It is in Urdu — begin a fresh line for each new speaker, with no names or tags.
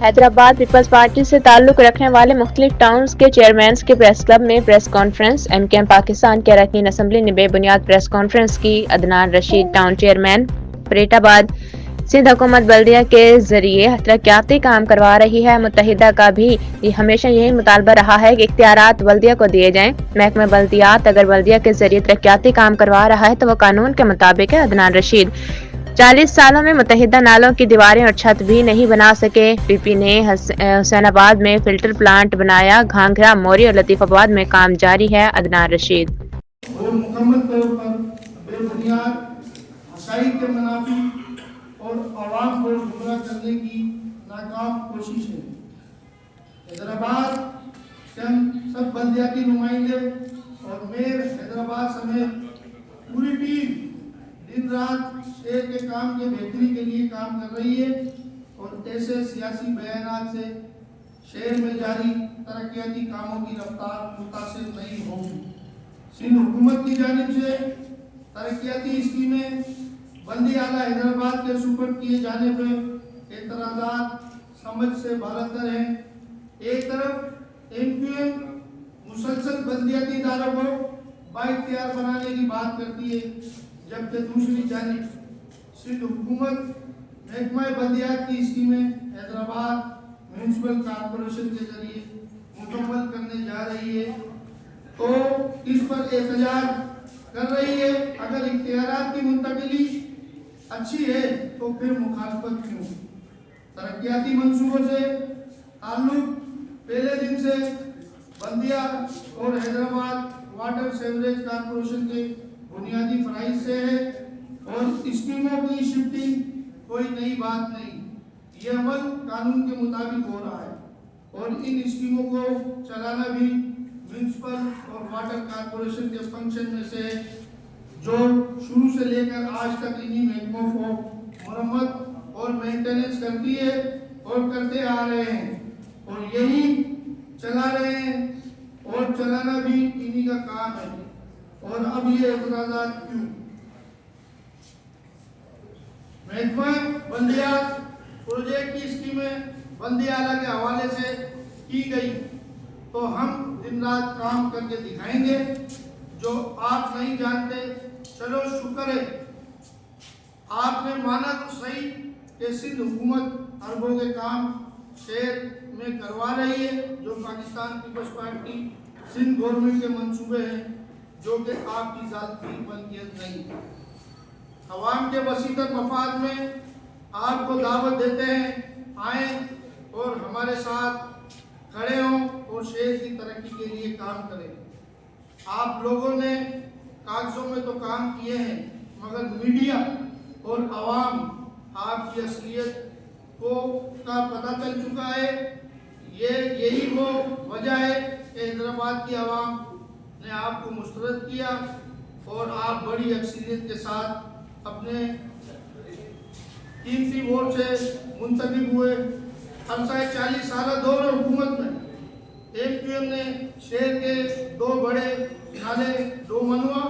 حیدرآباد پیپلز پارٹی سے تعلق رکھنے والے مختلف ٹاؤنز کے چیئرمینز کے پریس کلب میں press conference. M Q M Pakistan کے اراکین اسمبلی نے بے بنیاد پریس کانفرنس کی۔ عدنان رشید ٹاؤن چیئرمین پریٹ آباد سندھ حکومت بلدیہ کے ذریعے ترقیاتی کام کروا رہی ہے۔ متحدہ کا بھی ہمیشہ یہی مطالبہ رہا ہے کہ اختیارات بلدیہ کو دیے جائیں۔ محکمہ بلدیات اگر بلدیہ کے ذریعے ترقیاتی کام کروا رہا ہے تو وہ قانون کے مطابق ہے۔ عدنان رشید 40 سالوں میں متحدہ نالوں کی دیواریں اور چھت بھی نہیں بنا سکے۔ پی پی نے حسین آباد میں فلٹر پلانٹ بنایا۔ گھاگھرا، موری اور لطیف آباد میں کام جاری ہے۔ عدنان رشید
مکمل طور پر بے بنیاد عقائد کے منافی اور عوام کو گمراہ کرنے کی ناکام کوشش ہے۔ حیدرآباد کے ہم سب بلدیاتی نمائندے اور میئر حیدرآباد سمیت پوری ٹیم دن رات شہر کے کام کے بہتری کے لیے کام کر رہی ہے اور ایسے سیاسی بیانات سے شہر میں جاری ترقیاتی کاموں کی رفتار متاثر نہیں ہوگی۔ سندھ حکومت کی جانب سے ترقیاتی اسکیمیں بلدی اعلیٰ حیدرآباد کے سپرد کیے جانے پر اعتراضات سمجھ سے بالاتر ہیں۔ ایک طرف ایم کیو ایم مسلسل بلدیاتی اداروں کو بااختیار بنانے کی بات کرتی ہے، جبکہ دوسری جانب سندھ حکومت محکمہ بلدیات کی اسکیمیں حیدرآباد میونسپل کارپوریشن کے ذریعے مکمل کرنے جا رہی ہے تو اس پر احتجاج کر رہی ہے۔ اگر اختیارات کی منتقلی اچھی ہے تو پھر مخالفت کیوں؟ ترقیاتی منصوبوں سے تعلق پہلے دن سے بلدیہ اور حیدرآباد واٹر سیوریج کارپوریشن کے بنیادی فرائض سے ہے اور اسکیموں کی شفٹنگ کوئی نئی بات نہیں۔ یہ عمل قانون کے مطابق ہو رہا ہے اور ان اسکیموں کو چلانا بھی میونسپل اور واٹر کارپوریشن کے فنکشن میں سے جو شروع سے لے کر آج تک انہی محکموں کو مرمت اور مینٹیننس کرتی ہے اور کرتے آ رہے ہیں اور یہی چلا رہے ہیں اور چلانا بھی انہی کا کام ہے۔ اور اب یہ اعتراضات کیوں؟ محکمہ بلدیات پروجیکٹ کی اسکیمیں بلدیہ اعلیٰ کے حوالے سے کی گئی تو ہم دن رات کام کر کے دکھائیں گے۔ جو آپ نہیں جانتے چلو شکر ہے آپ نے مانا تو صحیح کہ سندھ حکومت اربوں کے کام شہر میں کروا رہی ہے جو پاکستان پیپلز پارٹی سندھ گورنمنٹ کے منصوبے ہیں جو کہ آپ کی ذاتی ملکیت نہیں ہے۔ عوام کے وسیع تر مفاد میں آپ کو دعوت دیتے ہیں آئیں اور ہمارے ساتھ کھڑے ہوں اور شہر کی ترقی کے لیے کام کریں۔ آپ لوگوں نے کاغذوں میں تو کام کیے ہیں مگر میڈیا اور عوام آپ کی اصلیت کا پتہ چل چکا ہے۔ یہی وہ وجہ ہے کہ حیدرآباد کی عوام نے آپ کو مسترد کیا اور آپ بڑی اکثریت کے ساتھ اپنے قیمتی ووٹ سے منتخب ہوئے۔ عرصہ 40 سالہ دور حکومت میں ایم کیو ایم نے شہر کے 2 بڑے نالے ڈومنوا